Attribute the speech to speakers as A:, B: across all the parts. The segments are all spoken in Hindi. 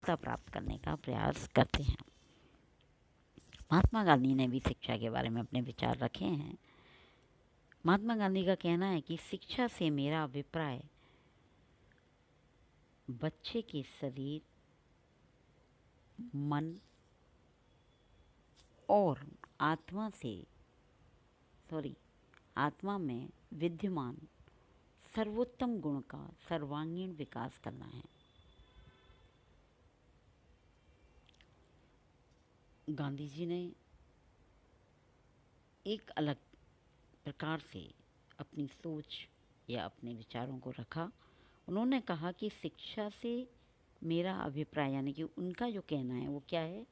A: जागरूकता प्राप्त करने का प्रयास करते हैं। महात्मा गांधी ने भी शिक्षा के बारे में अपने विचार रखे हैं। महात्मा गांधी का कहना है कि शिक्षा से मेरा अभिप्राय बच्चे के शरीर, मन और आत्मा में विद्यमान सर्वोत्तम गुण का सर्वांगीण विकास करना है। गांधी जी ने एक अलग प्रकार से अपनी सोच या अपने विचारों को रखा। उन्होंने कहा कि शिक्षा से मेरा अभिप्राय, यानी कि उनका जो कहना है वो क्या है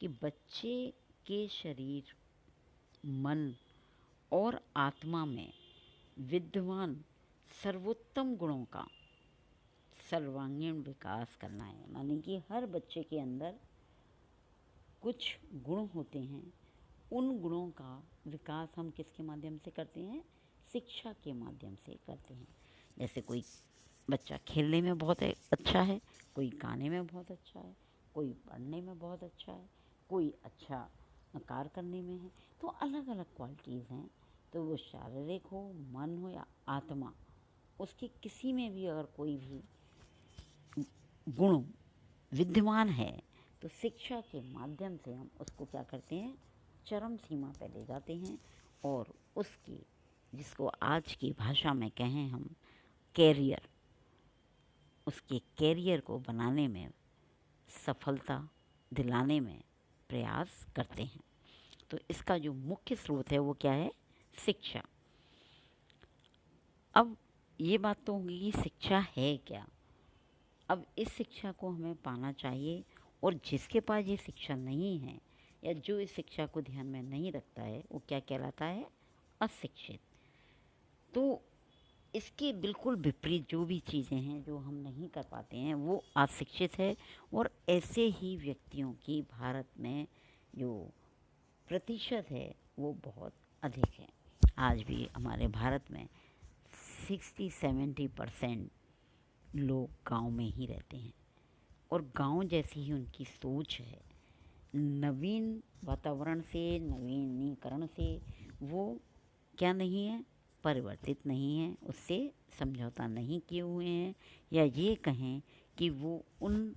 A: कि बच्चे के शरीर, मन और आत्मा में विद्यमान सर्वोत्तम गुणों का सर्वांगीण विकास करना है। यानी कि हर बच्चे के अंदर कुछ गुण होते हैं, उन गुणों का विकास हम किसके माध्यम से करते हैं? शिक्षा के माध्यम से करते हैं। जैसे कोई बच्चा खेलने में बहुत अच्छा है, कोई गाने में बहुत अच्छा है, कोई पढ़ने में बहुत अच्छा है, कोई अच्छा कार्य करने में है। तो अलग अलग क्वालिटीज़ हैं। तो वो शारीरिक हो, मन हो या आत्मा, उसके किसी में भी अगर कोई भी गुण विद्यमान है तो शिक्षा के माध्यम से हम उसको क्या करते हैं? चरम सीमा पर ले जाते हैं और उसकी, जिसको आज की भाषा में कहें हम कैरियर, उसके कैरियर को बनाने में, सफलता दिलाने में प्रयास करते हैं। तो इसका जो मुख्य स्रोत है वो क्या है? शिक्षा। अब ये बात तो होगी कि शिक्षा है क्या। अब इस शिक्षा को हमें पाना चाहिए, और जिसके पास ये शिक्षा नहीं है या जो इस शिक्षा को ध्यान में नहीं रखता है वो क्या कहलाता है? अशिक्षित। तो इसके बिल्कुल विपरीत जो भी चीज़ें हैं जो हम नहीं कर पाते हैं वो अशिक्षित है। और ऐसे ही व्यक्तियों की भारत में जो प्रतिशत है वो बहुत अधिक है। आज भी हमारे भारत में 60-70% लोग गांव में ही रहते हैं, और गांव जैसी ही उनकी सोच है। नवीन वातावरण से, नवीनीकरण से वो क्या नहीं है? परिवर्तित नहीं है, उससे समझौता नहीं किए हुए हैं, या ये कहें कि वो उन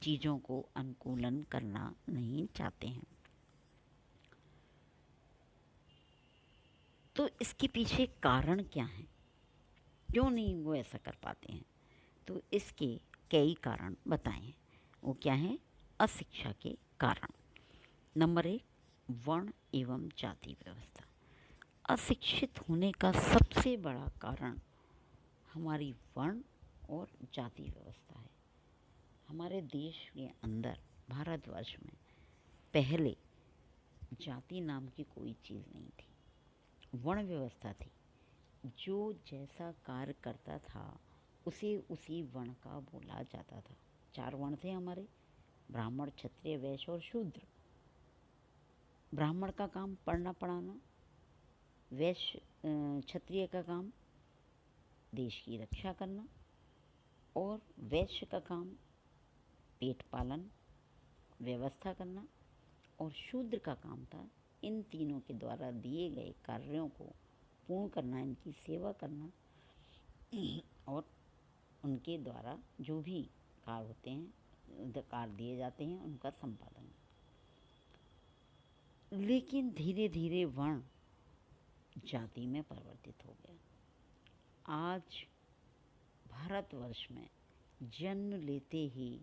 A: चीज़ों को अनुकूलन करना नहीं चाहते हैं। तो इसके पीछे कारण क्या हैं? क्यों नहीं वो ऐसा कर पाते हैं? तो इसके कई कारण बताएं। वो क्या हैं? अशिक्षा के कारण। नंबर 1, वर्ण एवं जाति व्यवस्था। अशिक्षित होने का सबसे बड़ा कारण हमारी वर्ण और जाति व्यवस्था है। हमारे देश के अंदर, भारतवर्ष में, पहले जाति नाम की कोई चीज़ नहीं थी, वर्ण व्यवस्था थी। जो जैसा कार्य करता था उसे उसी वर्ण का बोला जाता था। 4 वर्ण थे हमारे: ब्राह्मण, क्षत्रिय, वैश्य और शूद्र। ब्राह्मण का काम पढ़ना पढ़ाना, वैश्य क्षत्रिय का काम देश की रक्षा करना, और वैश्य का काम पेट पालन, व्यवस्था करना, और शूद्र का काम था इन तीनों के द्वारा दिए गए कार्यों को पूर्ण करना, इनकी सेवा करना, और उनके द्वारा जो भी कार्य होते हैं, कार्य दिए जाते हैं, उनका संपादन। लेकिन धीरे धीरे वर्ण जाति में परिवर्तित हो गया। आज भारतवर्ष में जन्म लेते ही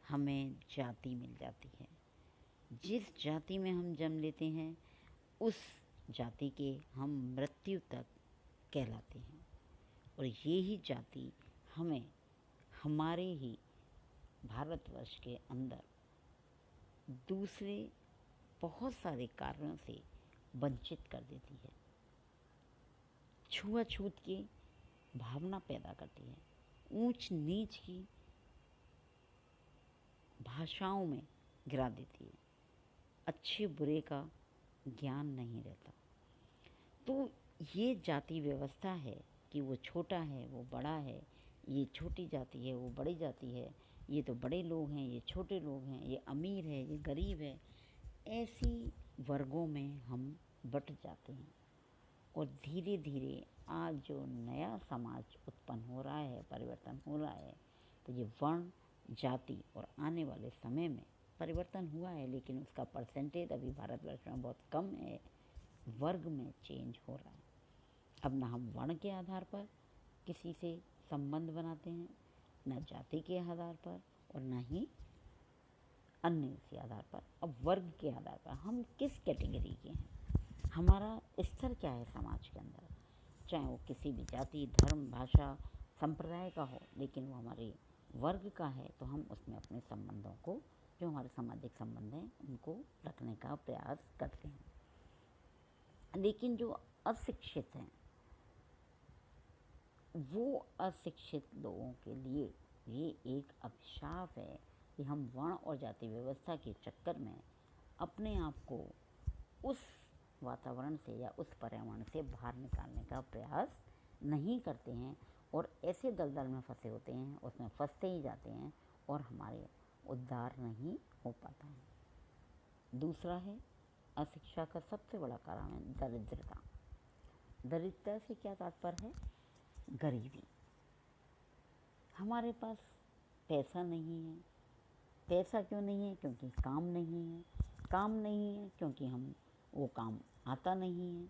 A: हमें जाति मिल जाती है। जिस जाति में हम जन्म लेते हैं उस जाति के हम मृत्यु तक कहलाते हैं, और ये ही जाति हमें हमारे ही भारतवर्ष के अंदर दूसरे बहुत सारे कारणों से वंचित कर देती है। छुआछूत की भावना पैदा करती है, ऊंच नीच की भाषाओं में गिरा देती है, अच्छे बुरे का ज्ञान नहीं रहता। तो ये जाति व्यवस्था है कि वो छोटा है, वो बड़ा है, ये छोटी जाति है, वो बड़ी जाति है, ये तो बड़े लोग हैं, ये छोटे लोग हैं, ये अमीर है, ये गरीब है। ऐसी वर्गों में हम बँट जाते हैं। और धीरे धीरे आज जो नया समाज उत्पन्न हो रहा है, परिवर्तन हो रहा है, तो ये वर्ण, जाति और आने वाले समय में परिवर्तन हुआ है, लेकिन उसका परसेंटेज अभी भारतवर्ष में बहुत कम है। वर्ग में चेंज हो रहा है। अब ना हम वर्ण के आधार पर किसी से संबंध बनाते हैं, न जाति के आधार पर और न ही अन्य के आधार पर। अब वर्ग के आधार पर हम किस कैटेगरी के हैं, हमारा स्तर क्या है समाज के अंदर, चाहे वो किसी भी जाति, धर्म, भाषा, संप्रदाय का हो, लेकिन वो हमारे वर्ग का है, तो हम उसमें अपने संबंधों को, जो हमारे सामाजिक संबंध हैं, उनको रखने का प्रयास करते हैं। लेकिन जो अशिक्षित हैं, वो अशिक्षित लोगों के लिए ये एक अभिशाप है कि हम वर्ण और जाति व्यवस्था के चक्कर में अपने आप को उस वातावरण से या उस पर्यावरण से बाहर निकालने का प्रयास नहीं करते हैं, और ऐसे दलदल में फंसे होते हैं, उसमें फंसते ही जाते हैं और हमारे उद्धार नहीं हो पाता है। दूसरा है, अशिक्षा का सबसे बड़ा कारण है दरिद्रता। दरिद्रता से क्या तात्पर्य है? गरीबी। हमारे पास पैसा नहीं है। पैसा क्यों नहीं है? क्योंकि काम नहीं है। काम नहीं है क्योंकि हम वो काम आता नहीं है।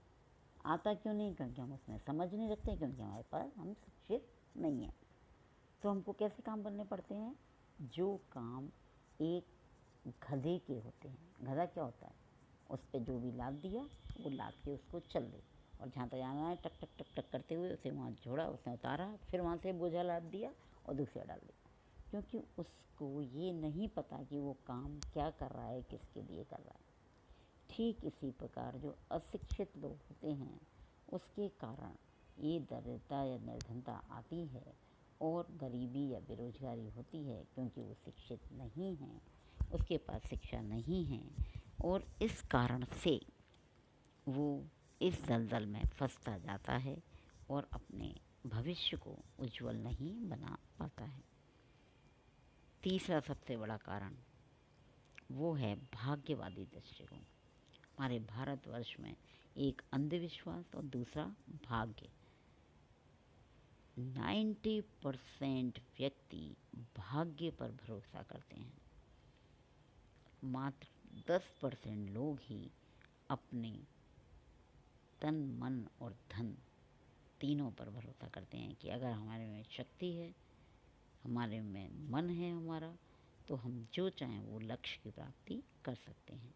A: आता क्यों नहीं? क्योंकि हम उसमें समझ नहीं रखते, क्योंकि हमारे पास हम शिक्षित नहीं हैं। तो हमको कैसे काम करने पड़ते हैं? जो काम एक गधे के होते हैं। गधा क्या होता है? उस पर जो भी लाद दिया, वो लाद के उसको चल दे, और जहाँ तक जाना है टक टक टक टक करते हुए उसे वहाँ छोड़ा, उसने उतारा, फिर वहाँ से बोझा लाद दिया और दूसरा डाल दिया, क्योंकि उसको ये नहीं पता कि वो काम क्या कर रहा है, किसके लिए कर रहा है। ठीक इसी प्रकार जो अशिक्षित लोग होते हैं, उसके कारण ये दरिद्रता या निर्धनता आती है और गरीबी या बेरोजगारी होती है, क्योंकि वो शिक्षित नहीं हैं, उसके पास शिक्षा नहीं है, और इस कारण से वो इस दलदल में फंसता जाता है और अपने भविष्य को उज्जवल नहीं बना पाता है। तीसरा सबसे बड़ा कारण वो है भाग्यवादी दृष्टिकोण। हमारे भारतवर्ष में एक अंधविश्वास और दूसरा भाग्य। 90% व्यक्ति भाग्य पर भरोसा करते हैं। मात्र 10% लोग ही अपने तन, मन और धन तीनों पर भरोसा करते हैं कि अगर हमारे में शक्ति है, हमारे में मन है हमारा, तो हम जो चाहें वो लक्ष्य की प्राप्ति कर सकते हैं।